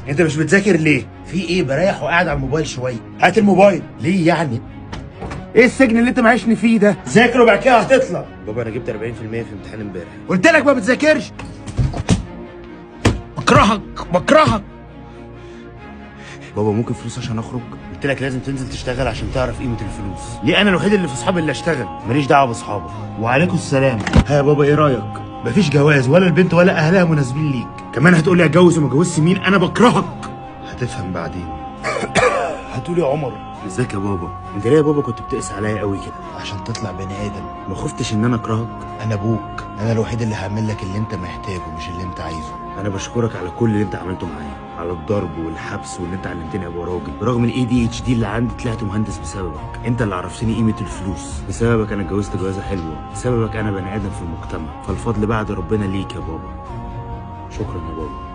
انت مش بتذاكر ليه؟ في ايه؟ بريح وقاعد على الموبايل شويه. هات الموبايل. ليه يعني؟ ايه السجن اللي انت معيشني فيه ده؟ ذاكر وبعد كده هتطلع. بابا انا جبت 40% في امتحان امبارح. قلت لك ما بتذاكرش. بكرهك. بابا ممكن فلوس عشان اخرج؟ قلت لك لازم تنزل تشتغل عشان تعرف قيمه الفلوس. ليه انا الوحيد اللي في اصحابي اللي اشتغل؟ ماليش دعوه باصحابك. وعليكم السلام. ها يا بابا ايه رايك؟ مفيش جواز ولا البنت ولا اهلها مناسبين ليك، كمان هتقولي اتجوز وما اتجوزش مين؟ انا بكرهك. هتفهم بعدين. هتقولي يا عمر. ازيك يا بابا؟ انت ليه يا بابا كنت بتقسى عليا قوي كده؟ عشان تطلع بني ادم. ما خفتش ان انا اكرهك؟ انا ابوك، انا الوحيد اللي هعمل لك اللي انت محتاجه مش اللي انت عايزه. انا بشكرك على كل اللي انت عملته معايا، على الضرب والحبس واللي انت علمتني ابقى راجل، برغم ADHD اللي عندي طلعت مهندس بسببك. انت اللي عرفتني قيمه الفلوس، بسببك انا اتجوزت جوازه حلوه، بسببك انا بني ادم في المجتمع، فالفضل بعد ربنا ليك يا بابا. شكرا يا بابا.